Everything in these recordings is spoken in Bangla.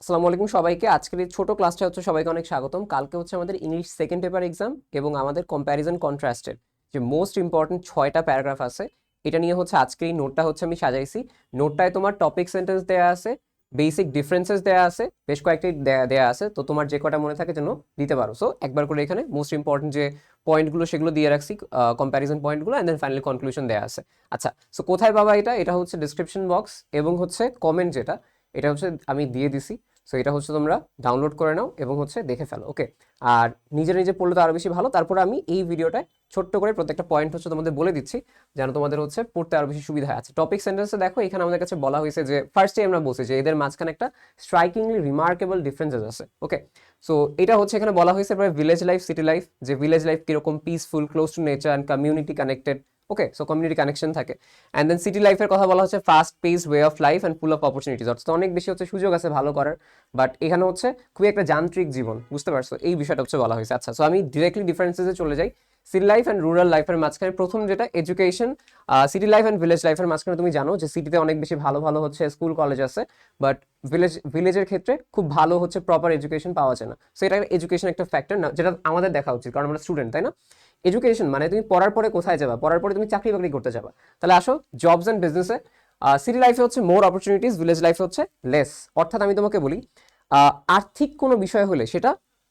আসসালামু আলাইকুম সবাইকে। আজকের এই ছোট ক্লাসটা হচ্ছে সবাইকে অনেক স্বাগতম। কালকে হচ্ছে আমাদের ইংলিশ সেকেন্ড পেপার এক্সাম এবং আমাদের কম্প্যারিজন কন্ট্রাস্টের যে মোস্ট ইম্পর্টেন্ট 6টা প্যারাগ্রাফ আছে, এটা নিয়ে হচ্ছে আজকের এই নোটটা হচ্ছে আমি সাজাইছি। নোটটায় তোমার টপিক সেন্টেন্স দেওয়া আছে, বেসিক ডিফারেন্সেস দেওয়া আছে, বেশ কয়েকটি দেওয়া আছে। তো তোমার যে কটা মনে থাকে যেন দিতে পারো। সো একবার করে এখানে মোস্ট ইম্পর্টেন্ট যে পয়েন্টগুলো সেগুলো দিয়ে রাখছি, কম্প্যারিজন পয়েন্টগুলো, অ্যান্ড দেন ফাইনালি কনক্লুশন দেওয়া আছে। আচ্ছা, সো কোথায় পাবা এটা? এটা হচ্ছে ডিসক্রিপশন বক্স এবং হচ্ছে কমেন্ট, যেটা এটা হচ্ছে আমি দিয়ে দিছি। সো এটা হচ্ছে তোমরা ডাউনলোড করে নাও এবং হচ্ছে দেখে ফেলো। ওকে, আর নিজে নিজে পড়লে তো আরো বেশি ভালো। তারপরে আমি এই ভিডিওটায় ছোট্ট করে প্রত্যেকটা পয়েন্ট হচ্ছে তোমাদের বলে দিচ্ছি, যেন তোমাদের হচ্ছে পড়তে আরো বেশি সুবিধা আছে। টপিক সেন্টেন্সে দেখো, এখানে আমাদের কাছে বলা হয়েছে যে ফার্স্টে আমরা বলছি যে এদের মাঝখানে একটা স্ট্রাইকিংলি রিমার্কেবল ডিফারেন্সেস আছে। ওকে, সো এটা হচ্ছে এখানে বলা হয়েছে ভিলেজ লাইফ, সিটি লাইফ, যে ভিলেজ লাইফ কিরকম peaceful, close two nature and community connected. Okay, so community connection থাকে। অ্যান্ড দেন সিটি লাইফের কথা বলা হচ্ছে fast pace way of life and full of opportunities, অর্থাৎ অনেক বেশি হচ্ছে সুযোগ আছে ভালো করার, বাট এখানে হচ্ছে খুবই একটা যান্ত্রিক জীবন, বুঝতে পারছো? এই বিষয়টা হচ্ছে বলা হয়েছে। আচ্ছা, সো আমি ডিরেক্টলি ডিফারেন্সেসে চলে যাই। সিটি লাইফ অ্যান্ড রুরাল লাইফের মাঝখানে প্রথম যেটা education, city life and village লাইফের মাঝখানে তুমি জানো যে সিটিতে অনেক বেশি ভালো ভালো হচ্ছে স্কুল কলেজ আছে, বাট ভিলেজের ক্ষেত্রে খুব ভালো হচ্ছে প্রপার এডুকেশন পাওয়া যায় না। সো এটা এডুকেশন একটা ফ্যাক্টর না, যেটা আমাদের দেখা উচিত, কারণ আমরা স্টুডেন্ট, তাই না? এডুকেশন মানে তুমি পড়ার পরে কোথায় যাবা, পড়ার পরে তুমি চাকরি বাকরি করতে যাবা। তাহলে আসো জবস অ্যান্ড বিজনেসে। সিটি লাইফে হচ্ছে মোর অপরচুনিটিস, ভিলেজ লাইফে হচ্ছে লেস। অর্থাৎ আমি তোমাকে বলি, আর্থিক কোনো বিষয় হলে সেটা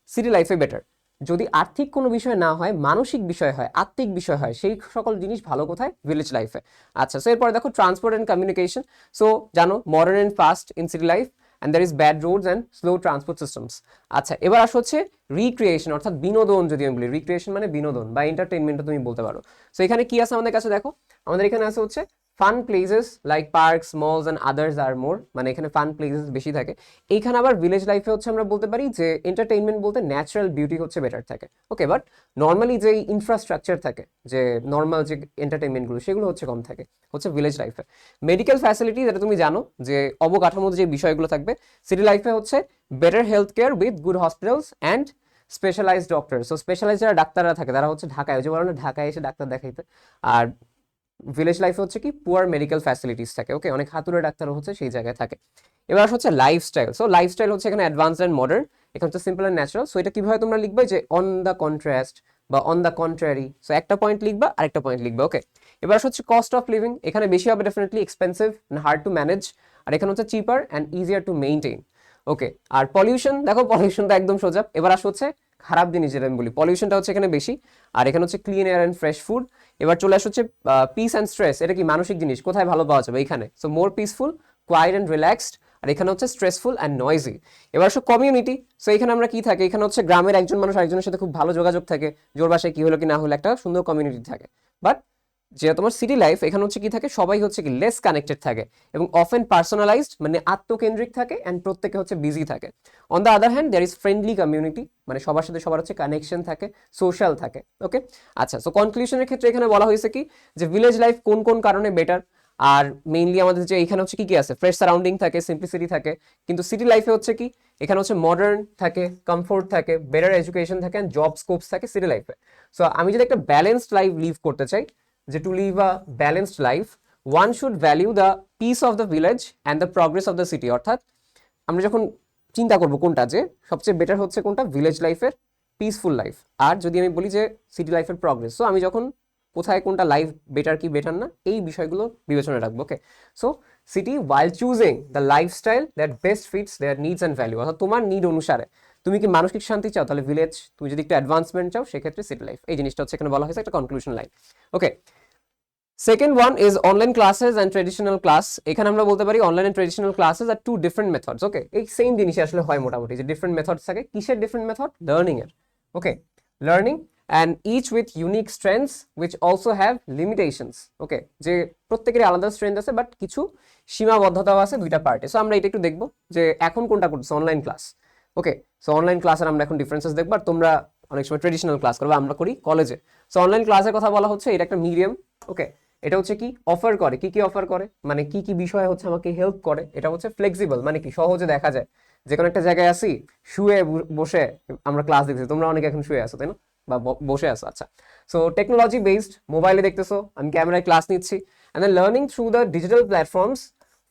সিটি লাইফে বেটার। যদি আর্থিক কোনো বিষয় না হয়, মানসিক বিষয় হয়, আত্মিক বিষয় হয়, সেই সকল জিনিস ভালো কোথায়? ভিলেজ লাইফে। আচ্ছা, সো এরপরে দেখো ট্রান্সপোর্ট অ্যান্ড কমিউনিকেশন। সো জানো modern and fast in city life and there is bad roads and slow transport systems. আচ্ছা, এবার আসো হচ্ছে রিক্রিয়েশন, অর্থাৎ বিনোদন। যদি আমি বলি রিক্রিয়েশন মানে বিনোদন বা এন্টারটেনমেন্ট তুমি বলতে পারো। সো এখানে কি আছে আমাদের কাছে দেখো, আমাদের এখানে আছে হচ্ছে fun places like parks, malls and others আর মোর, মানে এখানে ফান প্লেসেস বেশি থাকে। এইখানে আবার ভিলেজ লাইফে হচ্ছে আমরা বলতে পারি যে এন্টারটেইনমেন্ট বলতে ন্যাচারাল বিউটি হচ্ছে বেটার থাকে। ওকে, বাট নর্মালি যে ইনফ্রাস্ট্রাকচার থাকে, যে নর্মাল যে এন্টারটেইনমেন্টগুলো, সেগুলো হচ্ছে কম থাকে হচ্ছে ভিলেজ লাইফে। মেডিকেল ফ্যাসিলিটি, যেটা তুমি জানো যে অবকাঠামোর যে বিষয়গুলো থাকবে, সিটি লাইফে হচ্ছে better health care with good hospitals and specialised doctor. So specialise যারা ডাক্তাররা থাকে তারা হচ্ছে ঢাকায়, ওই যে বলো না ঢাকায় এসে ডাক্তার দেখাইতে। আর ভিলেজ লাইফে হচ্ছে কি পুয়ার মেডিকেল ফ্যাসিলিটিস থাকে। ওকে, অনেক হাতুড়ে ডাক্তারও হচ্ছে সেই জায়গায় থাকে। এবার হচ্ছে লাইফস্টাইল। সো লাইফস্টাইল হচ্ছে এখানে অ্যাডভান্সড অ্যান্ড মডার্ন, এখানে হচ্ছে সিম্পল অ্যান্ড ন্যাচারাল। সো এটা কিভাবে তোমরা লিখবে, যে অন দ্য কন্ট্রাস্ট বা অন দ্য কন্ট্রারি। সো একটা পয়েন্ট লিখবা, আরেকটা পয়েন্ট লিখবা। ওকে, এবার হচ্ছে কস্ট অফ লিভিং। এখানে বেশি হবে definitely, expensive and hard to manage. আর এখানে হচ্ছে cheaper and easier to maintain. Okay, আর পলিউশন, দেখো পলিউশন তো একদম সোজা। এবার আসো হচ্ছে খারাপ জিনিস, যেটা আমি বলি পলিউশনটা হচ্ছে এখানে বেশি। আর এখানে হচ্ছে clean air and fresh food. এবার চলে আসছে হচ্ছে পিস অ্যান্ড স্ট্রেস। এটা কি মানসিক জিনিস, কোথায় ভালো পাওয়া যাবে? এখানে। So more peaceful, quite and relaxed. আর এখানে হচ্ছে স্ট্রেসফুল অ্যান্ড নয়েজি। এবার আসো কমিউনিটি। সো এখানে আমরা কি থাকে, এখানে হচ্ছে গ্রামের একজন মানুষ আরেকজনের সাথে খুব ভালো যোগাযোগ থাকে, জোর বাসায় কি হলো কি না হলো একটা সুন্দর কমিউনিটি থাকে। বাট যে তোমার সিটি লাইফ, এখানে হচ্ছে কি থাকে, সবাই হচ্ছে কি লেস কানেক্টেড থাকে এবং অফেন পার্সোনালাইজড, মানে আত্মকেন্দ্রিক থাকে, অ্যান্ড প্রত্যেকে হচ্ছে বিজি থাকে। On the other hand there is friendly community, মানে সবার সাথে সবার হচ্ছে কানেকশন থাকে, সোশ্যাল থাকে। ওকে, আচ্ছা, সো কনক্লুশনের ক্ষেত্রে এখানে বলা হয়েছে কি, যে ভিলেজ লাইফ কোন কোন কারণে বেটার। আর মেইনলি আমাদের যে এখানে হচ্ছে কি কি আছে, ফ্রেশ সারাউন্ডিং থাকে, সিম্পলিসিটি থাকে। কিন্তু সিটি লাইফে হচ্ছে কি, এখানে হচ্ছে মডার্ন থাকে, কমফোর্ট থাকে, বেটার এডুকেশন থাকে, অ্যান্ড জব স্কোপস থাকে সিটি লাইফে। সো আমি যদি একটা ব্যালেন্সড লাইফ লিভ করতে চাই, যে to live a balanced life, one should value the peace of the village and the progress of the city. অর্থাৎ আমরা যখন চিন্তা করবো কোনটা যে সবচেয়ে বেটার হচ্ছে কোনটা, ভিলেজ লাইফের পিসফুল লাইফ, আর যদি আমি বলি যে সিটি লাইফের প্রগ্রেস, সো আমি যখন কোথায় কোনটা লাইফ বেটার কি বেটার না, এই বিষয়গুলো বিবেচনায় রাখবো। Okay, so city while choosing the lifestyle that best fits their needs and value, অর্থাৎ তোমার নিড অনুসারে তুমি কি মানসিক শান্তি চাও, তাহলে ভিলেজ। তুমি যদি একটু অ্যাডভান্সমেন্ট চাও, সেক্ষেত্রে সিটি লাইফ। এই জিনিসটা হচ্ছে এখানে বলা হয়েছে একটা conclusion line. Okay, second one is online classes and traditional class. এখানে আমরা বলতে পারি online and traditional classes are two different methods. Okay, এই সেম জিনিসই আসলে হয় মোটামুটি, যে ডিফারেন্ট মেথডস থাকে। কিসের ডিফারেন্ট মেথড? লার্নিং এর। Okay, learning and each with unique strengths which also have limitations. Okay, যে প্রত্যেকেরই আলাদা স্ট্রেংথ আছে, বাট কিছু সীমাবদ্ধতাও আছে দুইটা পার্টে। সো আমরা এটা একটু দেখবো যে এখন কোনটা করতেছে, অনলাইন ক্লাস। ওকে, সো অনলাইন ক্লাসের আমরা এখন ডিফারেন্সেস দেখবো, আর তোমরা অনেক সময় ট্রেডিশনাল ক্লাস করবো, আমরা করি কলেজে। সো অনলাইন ক্লাসের কথা বলা হচ্ছে, এটা একটা মিডিয়াম। ওকে, এটা হচ্ছে কি অফার করে, কি কি অফার করে, মানে কি কি বিষয় হচ্ছে আমাকে হেল্প করে। এটা হচ্ছে ফ্লেক্সিবল, মানে কি সহজে দেখা যায়, যে কোনো একটা জায়গায় আসি, শুয়ে বসে আমরা ক্লাস দেখতেছি। তোমরা অনেকে এখন শুয়ে আসো, তাই না, বা বসে আসো। আচ্ছা, সো টেকনোলজি বেসড, মোবাইলে দেখতেছো, আমি ক্যামেরায় ক্লাস নিচ্ছি। And then learning through the digital platforms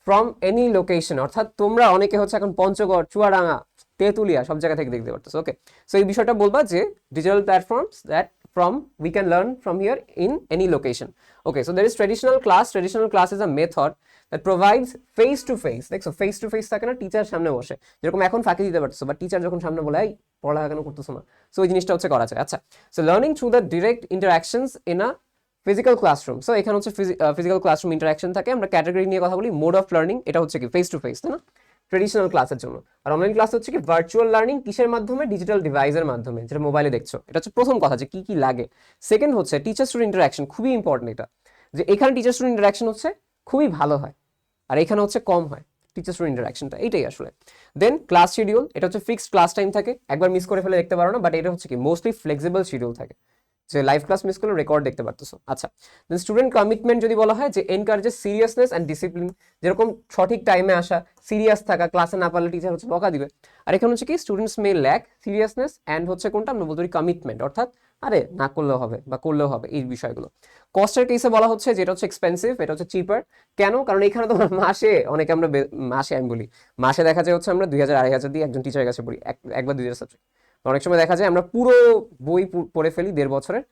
from any location, অর্থাৎ তোমরা অনেকে হচ্ছে এখন পঞ্চগড়, চুয়াডাঙ্গা, তেঁতুলিয়া সব জায়গা থেকে দেখতে পারতেছো। ওকে, সো এই বিষয়টা বলবা যে digital platforms that from we can learn from here in any location. Okay, so there is traditional class. Traditional class is a method that provides face to face. দেখছো face to face থাকে না, টিচার সামনে বসে, যেরকম এখন ফাঁকি দিতে পারতেছো, বাট টিচার যখন সামনে বলে এই পড়ালেখা কেন করতেছো না, সো এই জিনিসটা হচ্ছে করা যায়। আচ্ছা, so learning through the direct interactions in a physical classroom. So এখানে হচ্ছে ফিজিক্যাল ক্লাসরুম ইন্টারাকশন থাকে। আমরা ক্যাটাগরি নিয়ে কথা বলি, মোড অফ লার্নিং এটা হচ্ছে কি ফেস টু ফেস, তাই না, ট্রেডিশনাল ক্লাসের জন্য। আর অনলাইন ক্লাস হচ্ছে কি ভার্চুয়াল লার্নিং, কিসের মাধ্যমে, ডিজিটাল ডিভাইসের মাধ্যমে, যেটা মোবাইলে দেখছো। এটা হচ্ছে প্রথম কথা যে কি কি লাগে। সেকেন্ড হচ্ছে টিচার স্টুডেন্ট ইন্টারাকশন, খুবই ইম্পর্টেন্ট এটা, যে এখানে টিচার স্টুডেন্ট ইন্টারাকশন হচ্ছে খুবই ভালো হয়, আর এখানে হচ্ছে কম হয় টিচার স্টুডেন্ট ইন্টারাকশনটা, এইটাই আসলে। দেন ক্লাস শিডিউল, এটা হচ্ছে ফিক্সড ক্লাস টাইম থাকে, একবার মিস করে ফেলে দেখতে পারো না, বাট এটা হচ্ছে কি মোস্টলি ফ্লেক্সিবল শিডিউল থাকে, যে লাইভ ক্লাস মিস করলে রেকর্ড দেখতে পারতেছো। আচ্ছা, দেন স্টুডেন্ট কমিটমেন্ট যদি বলা হয়, যে এনকারেজেস সিরিয়াসনেস অ্যান্ড ডিসিপ্লিন, যেরকম সঠিক টাইমে আসা, সিরিয়াস থাকা, ক্লাসে না পারলে টিচার হচ্ছে বকা দিবে। আর এখানে হচ্ছে কি students may lack seriousness and হচ্ছে কোনটা আমরা বলতে পারি কমিটমেন্ট, অর্থাৎ আরে না করলেও হবে বা করলেও হবে, এই বিষয়গুলো। কস্টের কেসে বলা হচ্ছে যেটা হচ্ছে এক্সপেন্সিভ, এটা হচ্ছে চিপার। কেন? কারণ এখানে তোমার মাসে অনেকে আমরা মাসে আমি বলি মাসে দেখা যায় হচ্ছে আমরা 2000-2500 দিয়ে একজন টিচারের কাছে পড়ি, একবার 2000 সাবজেক্ট। অনেক সময় দেখা যায় আমরা পুরো বই পড়ে ফেলি 1.5 বছরের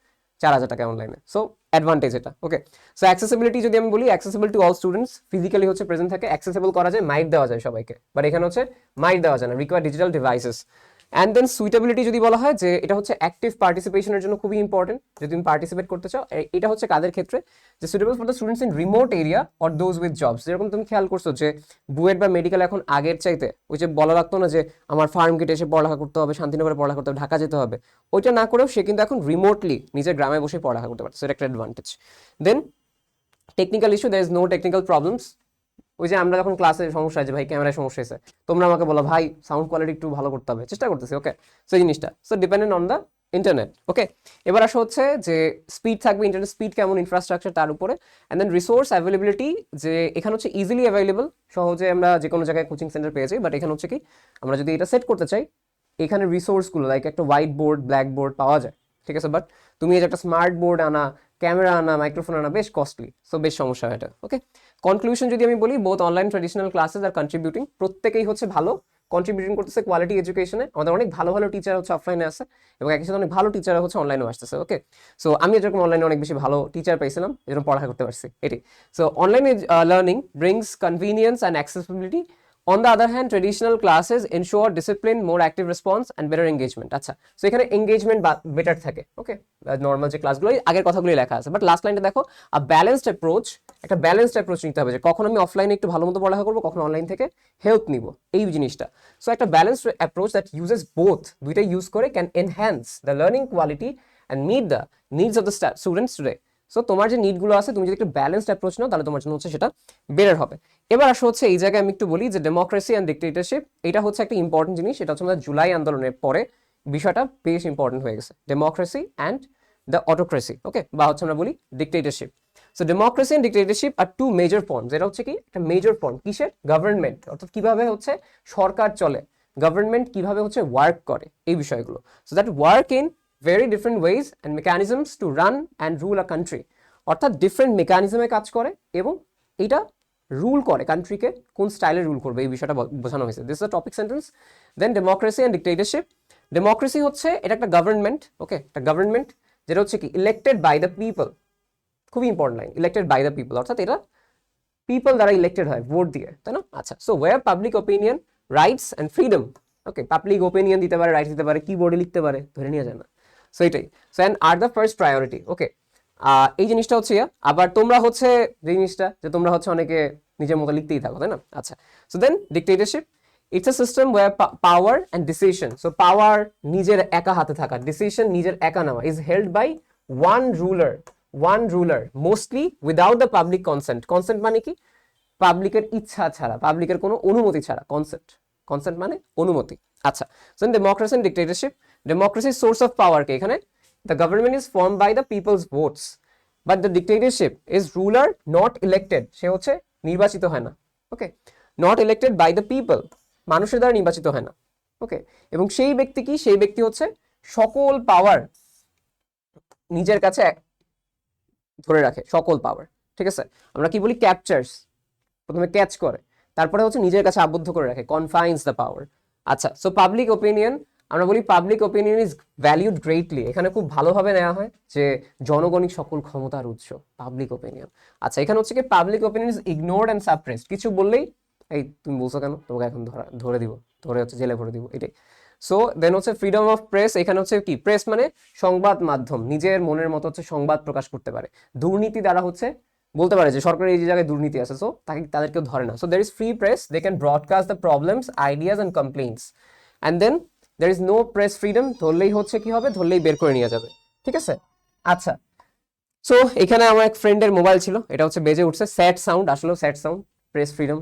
4000 টাকা অনলাইনে। সো অ্যাডভান্টেজ এটা। ওকে, সো অ্যাক্সেসিবিলিটি যদি আমি বলি, accessible to all students, physically হচ্ছে প্রেজেন্ট থাকে, অ্যাক্সেসিবল করা যায়, মাইট দেওয়া যায় সবাইকে, বাট এখানে হচ্ছে মাইট দেওয়া যায় না, require digital devices. And then suitability যদি বলা হয়, যে এটা হচ্ছে অ্যাক্টিভ পার্টিসিপেশনের জন্য খুবই ইম্পর্টেন্ট, যদি তুমি পার্টিসিপেট করতে চাও। এটা হচ্ছে কাদের ক্ষেত্রে, যে suitable for the students in remote area or those with jobs. যেরকম তুমি খেয়াল করছো যে বুয়েট বা মেডিকেল এখন আগের চাইতে, ওই যে বলা লাগতো না যে আমার ফার্ম গেটে এসে পড়ালেখা করতে হবে, শান্তিনগরে পড়ালেখা করতে হবে, ঢাকা যেতে হবে, ওইটা না করেও সে কিন্তু এখন রিমোটলি নিজের গ্রামে বসে পড়ালেখা করতে পারছে, সেটা একটা advantage. Then technical issue, there is no technical problems. ওই যে আমরা যখন ক্লাসে সমস্যা হয় যে ভাই ক্যামেরায় সমস্যা হয়েছে, তোমরা আমাকে বলো ভাই সাউন্ড কোয়ালিটি একটু ভালো করতে হবে, চেষ্টা করতেছি। ওকে, সো এই জিনিসটা so dependent on the internet. Okay, এবার আসা হচ্ছে যে স্পিড থাকবে, ইন্টারনেট স্পিড কেমন, ইনফ্রাস্ট্রাকচার তার উপরে। অ্যান্ড দেন রিসোর্স অ্যাভেলেবিলিটি, যে এখানে হচ্ছে ইজিলি অ্যাভেলেবল, সহজে আমরা যে কোনো জায়গায় কোচিং সেন্টার পেয়ে যাই। বাট এখানে হচ্ছে কি আমরা যদি এটা সেট করতে চাই, এখানে রিসোর্সগুলো লাইক একটা হোয়াইট বোর্ড, ব্ল্যাক বোর্ড পাওয়া যায়, ঠিক আছে, বাট তুমি এই যে একটা স্মার্ট বোর্ড আনা, ক্যামেরা আনা, মাইক্রোফোন আনা বেশ কস্টলি, সো বেশ সমস্যা হয় এটা। ওকে, কনক্লুশন যদি আমি বলি, বোথ অনলাইন ট্রেডিশনাল ক্লাসেস আর কন্ট্রিবিউটিং, প্রত্যেকেই হচ্ছে ভালো কন্ট্রিবিউটিং করতেছে কোয়ালিটি এডুকেশনে। আমাদের অনেক ভালো ভালো টিচার হচ্ছে অফলাইনে আছে, এবং একই সাথে অনেক ভালো টিচার হচ্ছে অনলাইনেও আসতেছে। ওকে, সো আমি যেরকম অনলাইনে অনেক বেশি ভালো টিচার পাইছিলাম, যেরকম পড়ালেখা করতে পারছি এটি। So online learning brings convenience and accessibility. On the other hand, traditional classes ensure discipline, more active response and better engagement. আচ্ছা, সো এখানে এঙ্গেজমেন্ট বেটার থাকে। ওকে, নর্মাল যে ক্লাসগুলো আগের কথাগুলোই লেখা আছে, বাট লাস্ট লাইনটা দেখো, আ ব্যালেন্সড অ্যাপ্রোচ, একটা ব্যালেন্সড অ্যাপ্রোচ নিতে হবে, যে কখন আমি অফলাইনে একটু ভালো মতো পড়ালেখা করবো, কখন অনলাইন থেকে হেল্প নিব, এই জিনিসটা। সো একটা balanced approach that uses both, দুইটাই ইউজ করে, can enhance the learning quality and meet the needs of the students today. So তোমার যে নিডগুলো আছে, তুমি যদি একটু ব্যালেন্সড অ্যাপ্রোচ নাও, তাহলে তোমার জন্য হচ্ছে সেটা বেটার হবে। এবার আসা হচ্ছে এই জায়গায় আমি একটু বলি যে ডেমোক্রেসি অ্যান্ড ডিক্টেটরশিপ, এটা হচ্ছে একটা ইম্পর্টেন্ট জিনিস। এটা হচ্ছে আমাদের জুলাই আন্দোলনের পরে বিষয়টা বেশ ইম্পর্টেন্ট হয়ে গেছে, democracy and the autocracy. Okay, বা হচ্ছে আমরা বলি dictatorship. So democracy and dictatorship are two major forms. এটা হচ্ছে কি একটা মেজর ফর্ম কিসের, গভর্নমেন্ট, অর্থাৎ কিভাবে হচ্ছে সরকার চলে, গভর্নমেন্ট কিভাবে হচ্ছে ওয়ার্ক করে, এই বিষয়গুলো। So that work in very different ways and mechanisms to run and rule a country, অর্থাৎ ডিফারেন্ট মেকানিজমে কাজ করে, এবং এটা রুল করে কান্ট্রিকে কোন স্টাইলে রুল করবে, এই বিষয়টা বোঝানো হয়েছে। This is a topic sentence. Then democracy and dictatorship. Democracy হচ্ছে এটা একটা গভর্নমেন্ট, ওকে, একটা গভর্নমেন্ট যেটা হচ্ছে কি ইলেক্টেড বাই দ্য পিপল, খুবই important line, elected by the people, অর্থাৎ এটা পিপল দ্বারা ইলেক্টেড হয় ভোট দিয়ে, তাই না? আচ্ছা, so where public opinion, rights and freedom, okay, public opinion দিতে পারে, রাইটস দিতে পারে, কিবোর্ডে লিখতে পারে, ধরে নিয়ে যায় না, সো এটাই। So and are the first priority. Okay, এই জিনিসটা হচ্ছে আবার তোমরা হচ্ছে যে জিনিসটা যে তোমরা হচ্ছে অনেকে নিজের মতো লিখতেই থাকো, তাই না? আচ্ছা, so then dictatorship, it's a system where power and decision, so power নিজের একা হাতে থাকা, ডিসিশন নিজের একা নেওয়া, is held by one ruler mostly without the public consent. Consent মানে কি? পাবলিকের ইচ্ছা ছাড়া, পাবলিকের কোনো অনুমতি ছাড়া, কনসেন্ট মানে অনুমতি। আচ্ছা, so democracy and dictatorship. Democracy source of power কে এখানে, the government is form by the people's votes, but the dictatorship is ruler not elected, সে হচ্ছে নির্বাচিত হয় না, okay, not elected by the people, মানুষের দ্বারা নির্বাচিত হয় না, ওকে, এবং সেই ব্যক্তি কি, সেই ব্যক্তি হচ্ছে সকল পাওয়ার নিজের কাছে ধরে রাখে, সকল পাওয়ার, ঠিক আছে, আমরা কি বলি ক্যাপচার্স, প্রথমে ক্যাচ করে, তারপরে হচ্ছে নিজের কাছে আবদ্ধ করে রাখে, কনফাইন্স দ্য পাওয়ার। আচ্ছা, সো পাবলিক ওপিনিয়ন, আমরা বলি public opinion is valued greatly, এখানে খুব ভালোভাবে নেওয়া হয় যে জনগণই সকল ক্ষমতার উৎস, পাবলিক ওপিনিয়ন। আচ্ছা, এখানে হচ্ছে কি public opinion is ignored and suppressed, কিছু বললেই এই তুমি বলছো কেন, তোমাকে এখন ধরে দিব, ধরে হচ্ছে জেলে ভরে দিব, এটাই। সো দেন হচ্ছে ফ্রিডম অফ প্রেস, এখানে হচ্ছে কি প্রেস মানে সংবাদ মাধ্যম, নিজের মনের মতো হচ্ছে সংবাদ প্রকাশ করতে পারে। দুর্নীতি দ্বারা হচ্ছে বলতে পারে যে সরকারের এই যে জায়গায় দুর্নীতি আছে, সো তাদেরকেও ধরে না। So there is free press, they can broadcast the problems, ideas and complaints. And then there is no press freedom, ধরলেই হচ্ছে কি হবে, ধরলেই বের করে নিয়ে যাবে, ঠিক আছে। আচ্ছা, সো এখানে আমার এক ফ্রেন্ডের মোবাইল ছিল, এটা হচ্ছে বেজে উঠছে, স্যাড সাউন্ড, আসলে sad sound, press freedom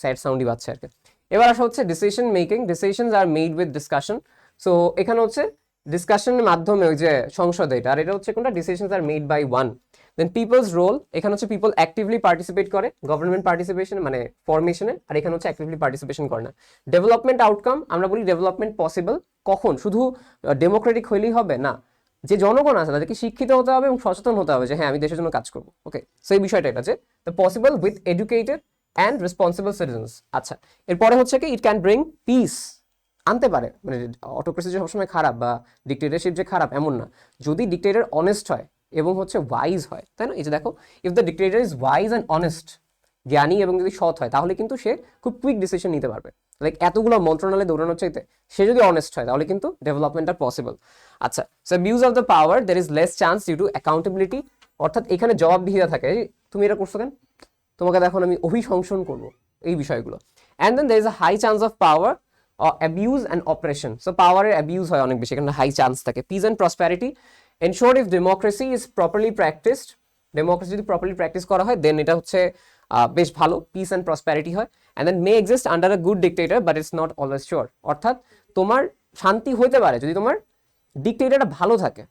sad সাউন্ডই বাজছে আর কি। এবার আসা হচ্ছে decision making, decisions are made with discussion. So এখানে হচ্ছে ডিসকাশনের মাধ্যমে ওই যে সংসদে এটা, আর এটা হচ্ছে কোনটা, decisions are made by one. Then people's role, এখানে হচ্ছে পিপল অ্যাক্টিভলি পার্টিসিপেট করে গভর্নমেন্ট পার্টিসিপেশন মানে ফরমেশনে, আর এখানে হচ্ছে অ্যাক্টিভলি পার্টিসিপেশন করে না। ডেভেলপমেন্ট আউটকাম, আমরা বলি ডেভেলপমেন্ট পসিবল কখন, শুধু ডেমোক্রেটিক হইলেই হবে না, যে জনগণ আছে তাদেরকে শিক্ষিত হতে হবে এবং সচেতন হতে হবে যে হ্যাঁ আমি দেশের জন্য কাজ করবো। ওকে, সেই বিষয়টা এটা যে the possible with educated and responsible citizens. আচ্ছা, এরপরে হচ্ছে কি ইট ক্যান ব্রিং পিস, আনতে পারে, মানে অটোক্রেসি যে সবসময় খারাপ বা ডিক্টেটরশিপ যে খারাপ এমন না, যদি ডিক্টেটর অনেস্ট হয় এবং হচ্ছে ওয়াইজ হয়, তাই না। এই যে দেখো, if the dictator is wise and honest, জ্ঞানী এবং যদি সৎ হয়, তাহলে কিন্তু সে খুব কুইক ডিসিশন নিতে পারবে, লাইক এতগুলো মন্ত্রণালয়ে দৌড়ানোর চাইতে সে যদি অনেস্ট হয় তাহলে কিন্তু ডেভেলপমেন্টটা পসিবল। আচ্ছা, so abuse of the power, there is less chance due to accountability, অর্থাৎ এখানে জবাবদিহিতা থাকে, তুমি এটা করছো কেন, তোমাকে এখন আমি অভিশংসন করবো, এই বিষয়গুলো। And then there is a high chance of power abuse and operation, so পাওয়ারের অ্যাবিউজ হয় অনেক বেশি, এখানে হাই চান্স থাকে। Peace and prosperity, ensure if democracy is properly practised, democracy যদি প্রপারলি প্র্যাকটিস করা হয় দেন এটা হচ্ছে বেশ ভালো, পিস অ্যান্ড প্রসপ্যারিটি হয়। And then may exist under a good dictator but it's not always sure, অর্থাৎ তোমার শান্তি হইতে পারে যদি তোমার ডিক্টেটরটা ভালো থাকে,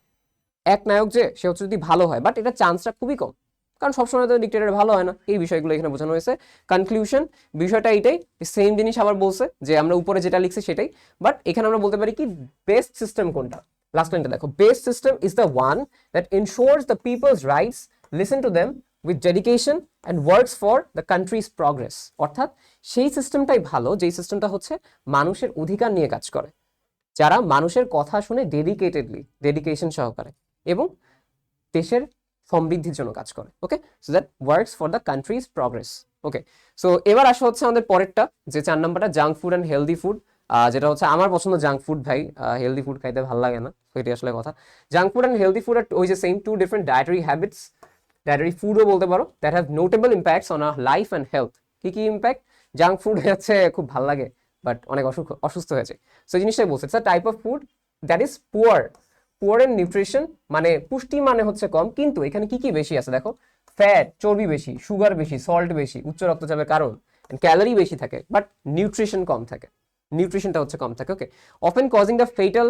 এক নায়ক যে সে হচ্ছে যদি ভালো হয়, বাট এটা চান্সটা খুবই কম, কারণ সবসময় তো ডিক্টেটর ভালো হয় না, এই বিষয়গুলো এখানে বোঝানো হয়েছে। কনক্লুশন, বিষয়টা এইটাই, সেম জিনিস আবার বলছে যে আমরা উপরে যেটা লিখছি সেটাই, বাট এখানে আমরা বলতে পারি কি বেস্ট সিস্টেম কোনটা, লাস্ট লাইনটা দেখো, best system is the one that ensures the people's rights, listen to them with dedication and works for the country's progress, অর্থাৎ সেই সিস্টেমটাই ভালো যেই সিস্টেমটা হচ্ছে মানুষের অধিকার নিয়ে কাজ করে, যারা মানুষের কথা শুনে ডেডিকেটেডলি, ডেডিকেশন সহকারে এবং দেশের সমৃদ্ধির জন্য কাজ করে। Okay, so that works for the country's progress. Okay, so এবার আসা হচ্ছে আমাদের পরেরটা, যে 4 নাম্বারটা, junk food and healthy food, যেটা হচ্ছে আমার পছন্দ জাঙ্ক ফুড ভাই, হেলদি ফুড খাইতে ভালো লাগে না, সেটাই আসলে কথা। Junk food and healthy food are ওই যে same two different dietary habits, dietary ফুডও বলতে পারো, that have notable impacts on our life and health. কি কি ইম্প্যাক্ট, জাঙ্ক ফুড হচ্ছে খুব ভালো লাগে বাট অনেক অসুস্থ হয়েছে, সো জিনিসটাই বলছে, it's a type of food that is poor, poor in nutrition, মানে পুষ্টি মানে হচ্ছে কম, কিন্তু এখানে কি কি বেশি আছে দেখো, ফ্যাট, চর্বি বেশি, সুগার বেশি, সল্ট বেশি, উচ্চ রক্তচাপের কারণ, ক্যালোরি বেশি থাকে, বাট নিউট্রিশন কম থাকে, নিউট্রিশনটা হচ্ছে কম থাকে। Okay, often causing the fatal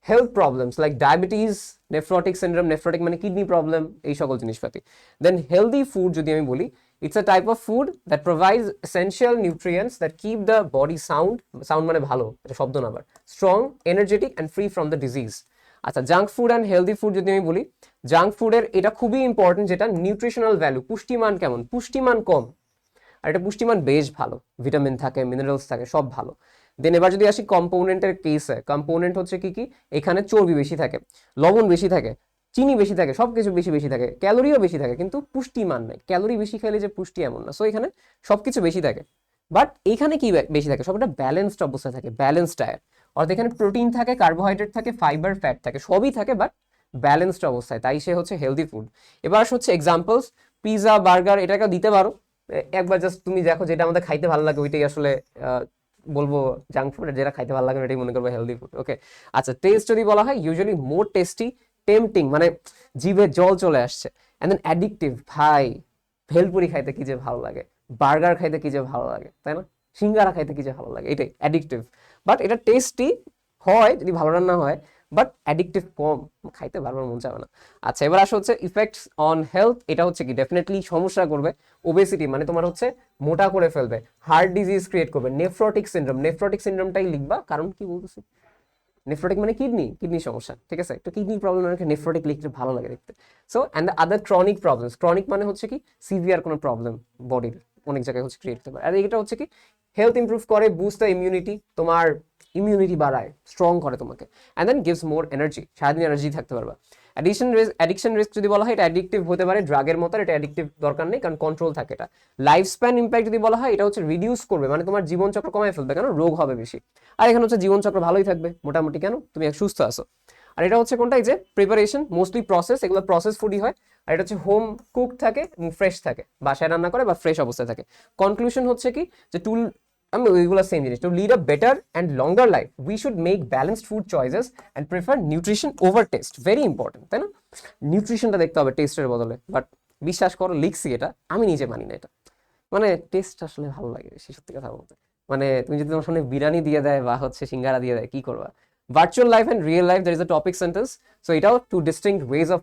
health problems like diabetes, nephrotic syndrome, nephrotic মানে কিডনি প্রবলেম, এই সকল জিনিসপাতি। দেন হেলদি ফুড যদি আমি বলি, it's a type of food that provides essential nutrients that keep the body sound, sound মানে ভালো, এটা শব্দ না আবার, strong, energetic and free from the disease. আচ্ছা, junk food and healthy food যদি আমি বলি, জাঙ্ক ফুডের এটা খুবই ইম্পর্টেন্ট, যেটা নিউট্রিশনাল ভ্যালু, পুষ্টিমান কেমন, পুষ্টিমান কম, আর এটা পুষ্টিমান বেশ ভালো, ভিটামিন থাকে, মিনারেলস থাকে, সব ভালো। দেন এবার যদি আসি কম্পোনেন্টের কেসে, কম্পোনেন্ট হচ্ছে কি কি, এখানে চর্বি বেশি থাকে, লবণ বেশি থাকে, চিনি বেশি থাকে, সবকিছু বেশি বেশি থাকে, ক্যালোরিও বেশি থাকে, কিন্তু পুষ্টিমান নাই, ক্যালোরি বেশি খেলে যে পুষ্টি এমন না, সো এখানে সবকিছু বেশি থাকে, বাট এখানে কি বেশি থাকে, সবটা ব্যালেন্সড অবস্থায় থাকে, ব্যালেন্সড ডায়েট, অর্থাৎ এখানে প্রোটিন থাকে, কার্বোহাইড্রেট থাকে, ফাইবার, ফ্যাট থাকে, সবই থাকে, বাট ব্যালেন্সড অবস্থায়, তাই সে হচ্ছে হেলদি ফুড। এবার হচ্ছে এক্সাম্পলস, পিৎজা, বার্গার, এটাকে দিতে পারো, একবার জাস্ট তুমি দেখো যেটা আমাদের খাইতে ভালো লাগে ওইটাই আসলে বলবো জাঙ্ক ফুড, যেটা খাইতে ভালো লাগে এটাই মনে করবো হেলদি ফুড। ওকে, আচ্ছা, টেস্ট যদি বলা হয়, ইউজুয়ালি মোর টেস্টি, টেম্পটিং, মানে জিভে জল চলে আসছে, অ্যান্ড দেন অ্যাডিকটিভ, ভাই ভেলপুরি খাইতে কি যে ভালো লাগে, বার্গার খাইতে কি যে ভালো লাগে, তাই না, সিঙ্গারা খাইতে কি যে ভালো লাগে, এটাই অ্যাডিকটিভ, বাট এটা টেস্টি হয় যদি ভালো রান্না হয়, বাট অ্যাডিকটিভ কম, খাইতে বারবার মন চাবে না। আচ্ছা, এবার আসা হচ্ছে ইফেক্টস অন হেলথ, এটা হচ্ছে কি ডেফিনেটলি সমস্যা করবে, ওবেসিটি মানে তোমার হচ্ছে মোটা করে ফেলবে, হার্ট ডিজিজ ক্রিয়েট করবে, নেফ্রোটিক সিন্ড্রোম, নেফ্রোটিক সিন্ড্রোমটাই লিখবা, কারণ কি বলতেছি, নেফ্রোটিক মানে কিডনি সমস্যা, ঠিক আছে, একটু কিডনি প্রবলেম মানে নেফ্রোটিক লিখতে ভালো লাগে দেখতে। So and the other chronic problems, chronic মানে হচ্ছে কি সিভিয়ার কোনো প্রবলেম বডির, অনেক জায়গায় হচ্ছে ক্রিয়েট করতে পারে। আর এটা হচ্ছে কি হেলথ ইমপ্রুভ করে, বুস্ট দ্য ইমিউনিটি, তোমার ইমিউনিটি বাড়ায়, স্ট্রং করে তোমাকে, and then gives more energy, সারাদিন এনার্জি থাকতে পারবা। অ্যাডিকশন রিস্ক যদি বলা হয়, এটা অ্যাডিকটিভ হতে পারে ড্রাগের মতো, এটা অ্যাডিকটিভ দরকার নেই, কারণ কন্ট্রোল থাকে এটা। লাইফ স্প্যান ইম্প্যাক্ট যদি বলা হয়, এটা হচ্ছে রিডিউস করবে, মানে তোমার জীবনচক্র কমায় ফেলবে, কেন রোগ হবে বেশি। আর এখানে হচ্ছে জীবনচক্র ভালোই থাকবে মোটামুটি, কেন তুমি সুস্থ আছো। আর এটা হচ্ছে কোনটা, এই যে প্রিপারেশন, মোস্টলি প্রসেস, এগুলো প্রসেস ফুডই হয়। আর এটা হচ্ছে হোম কুক থাকে, ফ্রেশ থাকে, বাসায় রান্না করে বা ফ্রেশ অবস্থায় থাকে। কনক্লুশন হচ্ছে কি যে টুল, আমি ওইগুলো সেম জিনিস, to lead a better and longer life we should make balanced food choices and prefer nutrition over test. Very important, তাই না? নিউট্রিশনটা দেখতে হবে টেস্টের বদলে, বাট বিশ্বাস করো লিখছি এটা, আমি নিজে মানি না এটা। মানে টেস্ট আসলে ভালো লাগে বেশি, সত্যি কথা বলতে। মানে তুমি যদি তোমার সামনে বিরিয়ানি দিয়ে দেয় বা হচ্ছে সিঙ্গারা দিয়ে দেয়, কি করবা? Virtual life and real life, there is a topic sentence. So এটাও two distinct ways of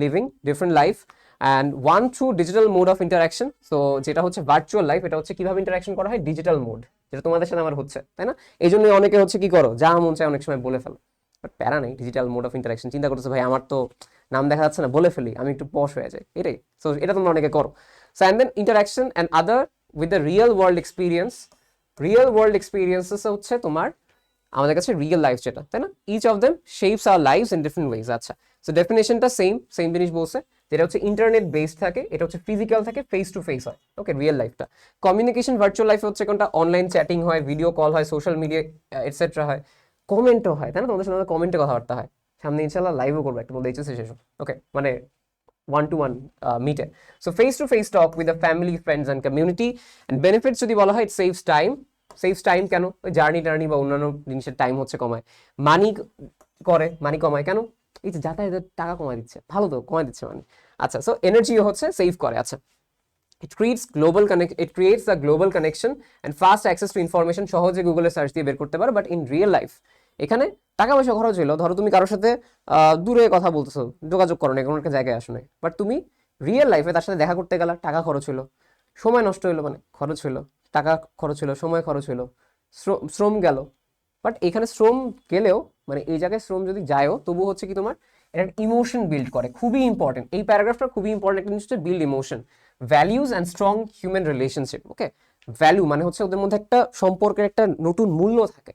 living different life and one through digital mode of interaction. So যেটা হচ্ছে ভার্চুয়াল লাইফ, এটা হচ্ছে কিভাবে ইন্টারাকশন করা হয় ডিজিটাল মোড, যেটা তোমাদের সাথে আমার হচ্ছে, তাই না? এই জন্য অনেকে হচ্ছে কি করো, যা মন চায় অনেক সময় বলে ফেলো, বাট প্যারা নেই, ডিজিটাল মোড অফ ইন্টারাকশন। চিন্তা করতেছে ভাই আমার তো নাম দেখা যাচ্ছে না, বলে ফেলি, আমি একটু পশ হয়ে যাই, এটাই। সো এটা তোমরা অনেকে করো। So and then interaction and other with the real world experience. Real world experiences হচ্ছে তোমার আমাদের কাছে রিয়েল লাইফ যেটা, তাই না? Each of them shapes our lives in different ways. আচ্ছা, সো ডেফিনেশনটা সেম জিনিস বলছে, যেটা হচ্ছে ইন্টারনেট বেসড থাকে, এটা হচ্ছে ফিজিক্যাল থাকে, ফেস টু ফেস হয়, ওকে, রিয়েল লাইফটা। কমিউনিকেশন ভার্চুয়াল লাইফে হচ্ছে কোনটা, অনলাইন চ্যাটিং হয়, ভিডিও কল হয়, সোশ্যাল মিডিয়া এটসেট্রা হয়, কমেন্টও হয়, তাই না? তোমাদের সাথে কমেন্টে কথাবার্তা হয়, সামনে ইনশাল্লাহ লাইভও করবো একটা, বলতে এইচএসসি শেষ, ওকে, মানে ওয়ান টু ওয়ান মিটে। So face to face talk with the family, friends and community. And benefits যদি বলা হয়, ইট সেভস টাইম। সেভস টাইম কেন? ওই জার্নি বা অন্যান্য জিনিসের টাইম হচ্ছে কমায়। মানি করে, মানি কমায় কেন? এই যে যাতায়াতের টাকা কমায় দিচ্ছে, ভালো তো কমায় দিচ্ছে মানি। আচ্ছা, সো এনার্জিও হচ্ছে সেভ করে। আচ্ছা, it creates a global connection and fast access to information, সহজে গুগলে সার্চ দিয়ে বের করতে পারো। বাট ইন রিয়েল লাইফ এখানে টাকা পয়সা খরচ হলো, ধরো তুমি কারোর সাথে দূরে কথা বলতেছো, যোগাযোগ করো না, কোনো একটা জায়গায় আসো না, বাট তুমি রিয়েল লাইফে তার সাথে দেখা করতে গেলা, টাকা খরচ হলো, সময় নষ্ট হলো, মানে খরচ হলো, টাকা খরচ হলো, সময় খরচ হলো, শ্রম গেল। বাট এখানে শ্রম গেলেও, মানে এই জায়গায় শ্রম যদি যায়ও, তবু হচ্ছে কি তোমার এটা ইমোশন বিল্ড করে, খুবই ইম্পর্টেন্ট এই প্যারাগ্রাফটা, খুবই ইম্পর্টেন্ট একটা জিনিস হচ্ছে build emotion, values and strong human relationship. Okay, value মানে হচ্ছে ওদের মধ্যে একটা সম্পর্কের একটা নতুন মূল্য থাকে,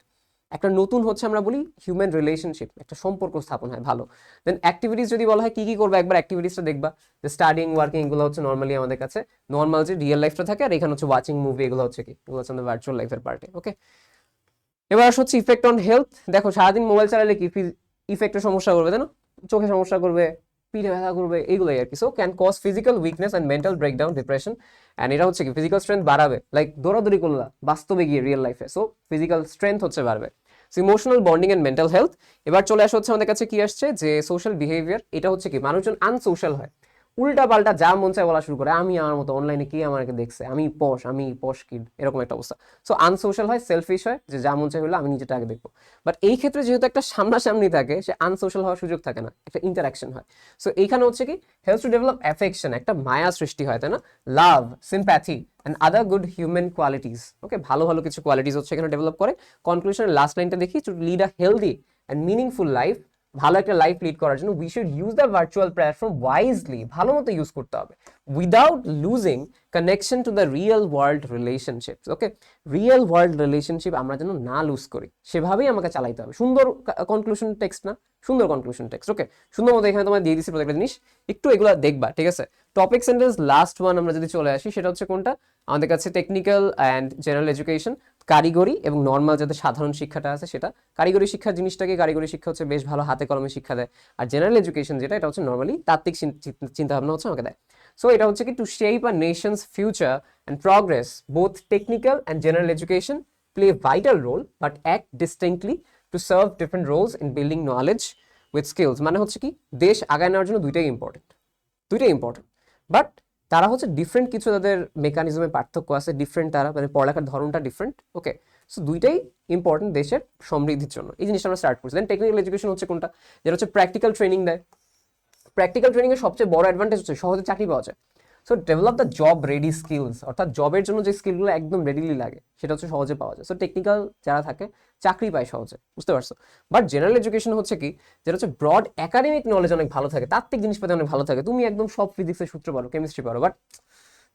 একটা নতুন হচ্ছে আমরা বলি হিউম্যান রিলেশনশিপ, একটা সম্পর্ক স্থাপন হয় ভালো। দেন অ্যাক্টিভিটিস যদি বলা হয় কি কি করবে, একবার অ্যাক্টিভিটিসটা দেখবা, যে স্টাডিং, ওয়ার্কিং, এগুলো হচ্ছে নর্মালি আমাদের কাছে নর্মাল যে রিয়েল লাইফটা থাকে, আর এখানে হচ্ছে ওয়াচিং মুভি, এগুলো হচ্ছে কি, এগুলো হচ্ছে আমাদের ভার্চুয়াল লাইফের পার্টে। ওকে, এবার হচ্ছে ইফেক্ট অন হেলথ। দেখো সারাদিন মোবাইল চালালে কি ইফেক্টের সমস্যা করবে, তাই না? চোখে সমস্যা করবে, পিঠে ব্যথা করবে, এইগুলোই আর কি। So can cause physical weakness and mental breakdown, depression. And এটা হচ্ছে কি ফিজিক্যাল স্ট্রেংথ বাড়াবে, লাইক দৌড়াদৌড়ি করলা বাস্তবে গিয়ে রিয়েল লাইফে, সো ফিজিক্যাল স্ট্রেংথ হচ্ছে বাড়বে। So emotional bonding and mental health. এবার চলে আসা হচ্ছে আমাদের কাছে কি আসছে, যে সোশ্যাল বিহেভিয়ার। এটা হচ্ছে কি মানুষজন আনসোশ্যাল হয়, উল্টা পাল্টা যা মন চায় বলা শুরু করে, আমি আমার মতো, অনলাইনে কে আমাকে দেখছে, আমি পশ কিড, এরকম একটা অবস্থা। সো আনসোশ্যাল হয়, সেলফিশ হয়, যে যা মন চায় হলো আমি নিজেটা আগে দেখবো। বাট এই ক্ষেত্রে যেহেতু একটা সামনাসামনি থাকে, সে আনসোশ্যাল হওয়ার সুযোগ থাকে না, একটা ইন্টারাকশন হয়। সো এইখানে হচ্ছে কি হেল্পস টু ডেভেলপ অ্যাফেকশন, একটা মায়া সৃষ্টি হয়, তাই না? Love, sympathy and other good human qualities. Okay, ভালো ভালো কিছু কোয়ালিটিস হচ্ছে এখানে ডেভেলপ করে। কনক্লুশনের লাস্ট লাইনটা দেখি, to lead a healthy and meaningful life, ভালো একটা লাইফ লিড করার জন্য we should use the virtual platform wisely, ভালো মতো ইউজ করতে হবে, without losing connection to the real world relationship. Okay, real world relationship আমরা যেন না লুজ করি, সেভাবেই আমাকে চালাইতে হবে। সুন্দর কনক্লুশন টেক্সট না? সুন্দর কনক্লুশন টেক্সট। ওকে, সুন্দর মতো এখানে তোমার দিয়ে দিচ্ছি প্রত্যেকটা জিনিস, একটু এগুলো দেখবা, ঠিক আছে? টপিক সেন্টেন্স লাস্ট ওয়ান আমরা যদি চলে আসি, সেটা হচ্ছে কোনটা আমাদের কাছে, টেকনিক্যাল অ্যান্ড জেনারেল এডুকেশন, কারিগরি এবং নর্মাল যাদের সাধারণ শিক্ষাটা আছে সেটা। কারিগরি শিক্ষার জিনিসটাকে, কারিগরি শিক্ষা হচ্ছে বেশ ভালো হাতে কলমে শিক্ষা দেয়, আর জেনারেল এডুকেশন যেটা, এটা হচ্ছে নর্মালি তাত্ত্বিক চিন্তাভাবনা হচ্ছে আমাকে দেয়। সো এটা হচ্ছে কি to shape a nation's future and progress, both technical and general education play vital role but act distinctly to serve different roles in building knowledge with skills. মানে হচ্ছে কি দেশ আগায় নেওয়ার জন্য দুইটাই ইম্পর্টেন্ট, বাট তারা হচ্ছে ডিফারেন্ট কিছু, তাদের মেকানিজমে পার্থক্য আছে, ডিফারেন্ট, তারা মানে পড়ালেখার ধরনটা ডিফারেন্ট। ওকে, সো দুইটাই ইম্পর্টেন্ট দেশের সমৃদ্ধির জন্য। এই জিনিসটা আমরা স্টার্ট করছি। দেন টেকনিক্যাল এডুকেশন হচ্ছে কোনটা, যেটা হচ্ছে প্র্যাকটিক্যাল ট্রেনিং দেয়। প্র্যাকটিক্যাল ট্রেনিং এর সবচেয়ে বড় অ্যাডভান্টেজ হচ্ছে সহজে চাকরি পাওয়া যায়। So develop the job ready skills, অর্থাৎ জবের জন্য যে স্কিলগুলো একদম রেডিলি লাগে সেটা হচ্ছে সহজে পাওয়া যায়। সো টেকনিক্যাল যারা থাকে চাকরি পায় সহজে, বুঝতে পারছো? বাট জেনারেল এডুকেশন হচ্ছে কি, যেটা হচ্ছে ব্রড একাডেমিক নলেজ অনেক ভালো থাকে, তাত্ত্বিক জিনিসপাতি অনেক ভালো থাকে, তুমি একদম সব ফিজিক্সের সূত্র পারো, কেমিস্ট্রি পারো, বাট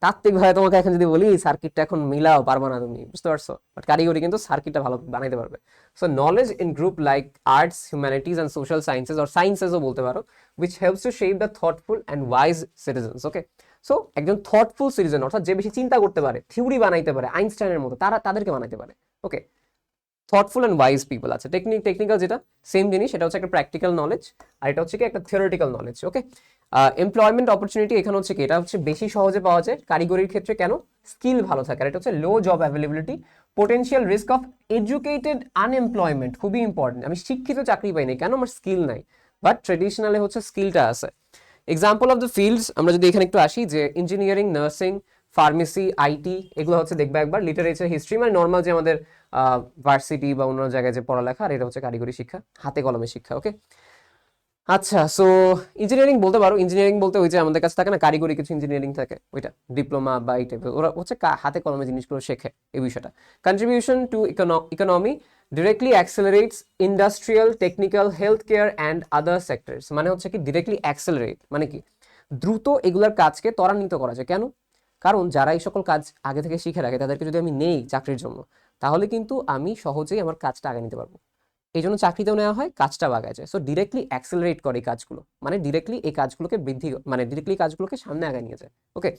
তাত্ত্বিকভাবে তোমাকে এখন যদি বলি সার্কিটটা এখন মিলাও, পারবা না তুমি, বুঝতে পারছো? বাট কারিগরি কিন্তু সার্কিটটা ভালো বানাইতে পারবে। So knowledge in group like arts, humanities and social sciences or সায়েন্সেসও বলতে পারো, which helps to shape the thoughtful and wise citizens. Okay, so একজন থটফুল সিটিজেন অর্থাৎ যে বেশি চিন্তা করতে পারে, থিওরি বানাইতে পারে আইনস্টাইনের মতো, তাদেরকে বানাইতে পারে। ওকে, থটফুল অ্যান্ড ওয়াইজ পিপল আছে। টেকনিক্যাল যেটা সেম জিনিস, সেটা হচ্ছে একটা প্র্যাকটিক্যাল নলেজ, আর এটা হচ্ছে কি একটা থিওরিটিক্যাল নলেজ। ওকে, এমপ্লয়মেন্ট অপরচুনিটি এখানে হচ্ছে কি, এটা হচ্ছে বেশি সহজে পাওয়া যায় কারিগরির ক্ষেত্রে। কেন? স্কিল ভালো থাকে। আর এটা হচ্ছে low job availability, potential risk of educated unemployment, খুবই ইম্পর্টেন্ট। আমি শিক্ষিত চাকরি পাই নাই, কেন? আমার স্কিল নাই, বাট ট্রেডিশনালি হচ্ছে স্কিলটা আছে। এক্সাম্পল অফ দ্য ফিল্ডস আমরা যদি এখানে একটু আসি, যে ইঞ্জিনিয়ারিং, নার্সিং, ফার্মেসি, আইটি, এগুলো হচ্ছে দেখবে একবার। লিটারেচার, হিস্ট্রি মানে নর্মাল যে আমাদের ভার্সিটি বা অন্য জায়গায় যে পড়ালেখা, আর এটা হচ্ছে কারিগরি শিক্ষা, হাতে কলমে শিক্ষা। ওকে, আচ্ছা, সো ইঞ্জিনিয়ারিং বলতে পারো। ইঞ্জিনিয়ারিং বলতে ওই যে আমাদের কাছে থাকে না কারিগরি কিছু ইঞ্জিনিয়ারিং থাকে, ওইটা ডিপ্লোমা বা এই টাইপের, ওরা হচ্ছে হাতে কলমে জিনিসগুলো শেখে, এই বিষয়টা। Contribution to economy directly accelerates industrial, technical, health care and other sectors. মানে হচ্ছে কি ডিরেক্টলি অ্যাক্সেলারেট মানে কি দ্রুত এগুলার কাজকে ত্বরান্বিত করা যায়। কেন? কারণ যারা এই সকল কাজ আগে থেকে শিখে রাখে, তাদেরকে যদি আমি নেই চাকরির জন্য, তাহলে কিন্তু আমি সহজেই আমার কাজটা আগে নিতে পারবো। এই জন্য চাকরিতেও নেওয়া হয়, কাজটা বাগায় যায়। সো ডিরেক্টলি অ্যাক্সেলারেট করে এই কাজগুলো, মানে ডিরেক্টলি এই কাজগুলোকে মানে ডিরেক্টলি কাজগুলোকে সামনে আগায় নিয়ে যায়। ওকে,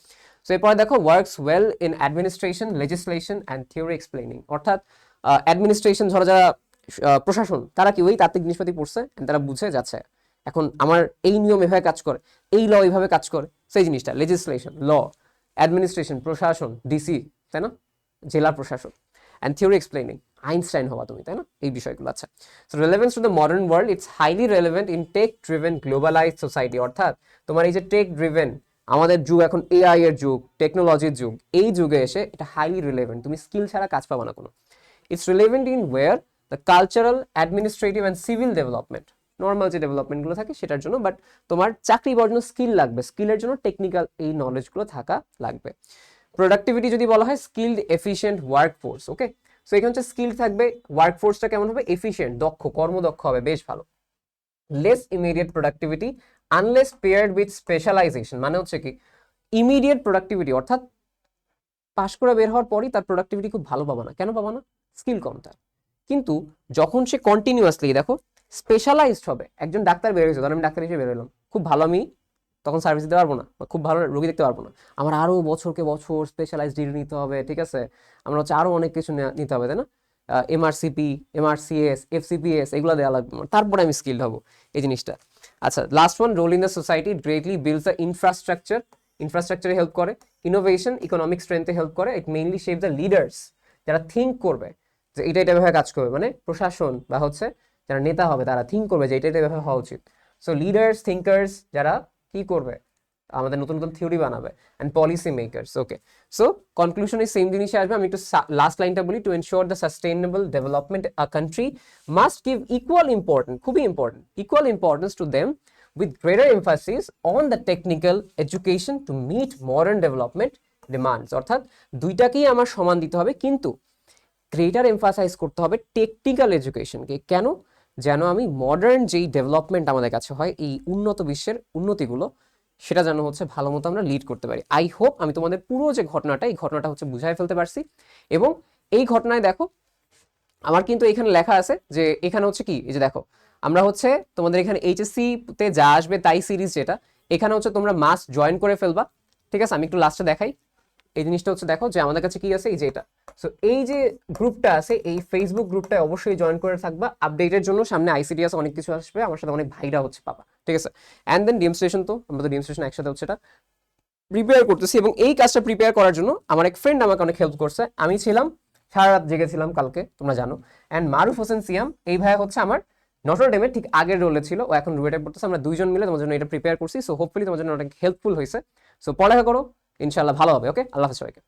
সো এরপরে দেখো works well in administration, legislation and theory explaining. অর্থাৎ অ্যাডমিনিস্ট্রেশন, ধরো যারা প্রশাসন, তারা কি ওই তাত্ত্বিক জিনিসপাতি পড়ছে, তারা বুঝে যাচ্ছে এখন আমার এই নিয়ম এভাবে কাজ করে, এই ল এইভাবে কাজ করে, সেই জিনিসটা লেজিসলেশন, ল, অ্যাডমিনিস্ট্রেশন, প্রশাসন, ডিসি, তাই না, জেলা প্রশাসক, অ্যান্ড থিওরি এক্সপ্লেনিং, আইনস্টাইন হওয়া তুমি, তাই না, এই বিষয়গুলো। আচ্ছা, so relevance to the modern world, it's highly relevant in tech driven globalised society. অর্থাৎ তোমার এই যে টেক ড্রিভেন, আমাদের যুগ এখন এআই এর যুগ, টেকনোলজির যুগ, এই যুগে এসে এটা হাইলি রিলেভেন্ট। তুমি স্কিল ছাড়া কাজ পাবা না কোনো। It's relevant in where the cultural, administrative and civil development, normal যে ডেভেলপমেন্টগুলো থাকে সেটার জন্য, বাট তোমার চাকরি পাওয়ার জন্য স্কিল লাগবে, স্কিলের জন্য টেকনিক্যাল এই নলেজগুলো থাকা লাগবে। প্রোডাক্টিভিটি যদি বলা হয়, স্কিলড এফিশিয়েন্ট ওয়ার্ক ফোর্স। ওকে, সো এখানে হচ্ছে স্কিল থাকবে, ওয়ার্ক ফোর্সটা কেমন হবে? এফিশিয়েন্ট, দক্ষ, কর্মদক্ষ হবে, বেশ ভালো। Less immediate productivity unless paired with specialisation. মানে হচ্ছে কি ইমিডিয়েট প্রোডাক্টিভিটি, অর্থাৎ পাশ করে বের হওয়ার পরই তার প্রোডাক্টিভিটি খুব ভালো পাবা না। কেন পাবা না? স্কিল কম তার। কিন্তু যখন সে কন্টিনিউয়াসলি দেখো স্পেশালাইজড হবে, একজন ডাক্তার বের হয়েছে, ধর আমি ডাক্তার হিসেবে বেরোলাম, খুব ভালো আমি তখন সার্ভিস দিতে পারবো না, খুব ভালো রোগী দেখতে পারবো না, আমার আরো বছরকে বছর স্পেশালাইজড ডিগ্রি নিতে হবে, ঠিক আছে, আমরা হচ্ছে আরো অনেক কিছু নিতে হবে, তাই না, এমআরসিপি, এমআরসিএস, এফসিপিএস, এগুলো দেওয়া লাগবে, তারপরে আমি স্কিলড হবো, এই জিনিসটা। আচ্ছা, last one, role in the society greatly builds the infrastructure, ইনফ্রাস্ট্রাকচারে হেল্প করে, ইনোভেশন, ইকোনমিক স্ট্রেংথে হেল্প করে, it mainly shape the leaders, যারা থিঙ্ক করবে যে এটা এভাবে কাজ করবে, মানে প্রশাসন বা হচ্ছে যারা নেতা হবে তারা থিঙ্ক করবে যে এটা এভাবে হওয়া উচিত। সো লিডার্স, থিঙ্কার্স, যারা কি করবে, আমাদের নতুন নতুন থিওরি বানাবে, and policy makers. Okay, so কনক্লুশনে সেম জিনিসে আসবে। আমি একটু লাস্ট লাইনটা বলি, to ensure the sustainable development a country must give equal importance, খুবই important, equal importance to them with greater emphasis on the technical education to meet modern development demands। অর্থাৎ দুইটাকেই আমার সমান দিতে হবে, কিন্তু গ্রেটার এমফাসাইজ করতে হবে টেকনিক্যাল এডুকেশনকে। কেন? যেন আমি মডার্ন যেই ডেভেলপমেন্ট আমাদের কাছে হয়, এই উন্নত বিশ্বের উন্নতিগুলো, সেটা যেন হচ্ছে ভালো মতো আমরা লিড করতে পারি। আই হোপ আমি তোমাদের পুরো যে ঘটনাটা, এই ঘটনাটা হচ্ছে বুঝাই ফেলতে পারছি। এবং এই ঘটনায় দেখো আমার কিন্তু এখানে লেখা আছে যে এখানে হচ্ছে কি, এই যে দেখো আমরা হচ্ছে তোমাদের এখানে এইচএসসি তে যা আসবে তাই সিরিজ, যেটা এখানে হচ্ছে তোমরা মাস্ট জয়েন করে ফেলবা, ঠিক আছে। আমি একটু লাস্টে দেখাই এই জিনিসটা, হচ্ছে দেখো যে আমাদের কাছে কি আছে, এই যে এটা। সো এই যে গ্রুপটা আছে, এই ফেসবুক গ্রুপটায় অবশ্যই জয়েন করে থাকবা আপডেটের জন্য। সামনে আইসিডি আছে, অনেক কিছু আসবে, আমার সাথে অনেক ভাইরা হচ্ছে পাবা, ঠিক আছে। অ্যান্ড দেন ডিএম স্টেশন, তো আমরা তো ডিএম স্টেশন একসাথে হচ্ছে এটা প্রিপেয়ার করতেছি, এবং এই কাজটা প্রিপেয়ার করার জন্য আমার এক ফ্রেন্ড আমাকে অনেক হেল্প করছে। আমি ছিলাম সারা রাত জেগেছিলাম কালকে, তোমরা জানো। অ্যান্ড মারুফ হোসেন সিয়াম, এই ভাই হচ্ছে আমার নটর ডেমের ঠিক আগের রোলে ছিল, ও এখন রুয়েটে পড়তেছে। আমরা দুইজন মিলে তোমার জন্য এটা প্রিপেয়ার করছি। সো হোপফুলি তোমার জন্য অনেক হেল্পফুল হয়েছে। সো পড়ালেখা করো, ইনশাআল্লাহ ভালো হবে। ওকে, আল্লাহ হাফেজ সবাইকে।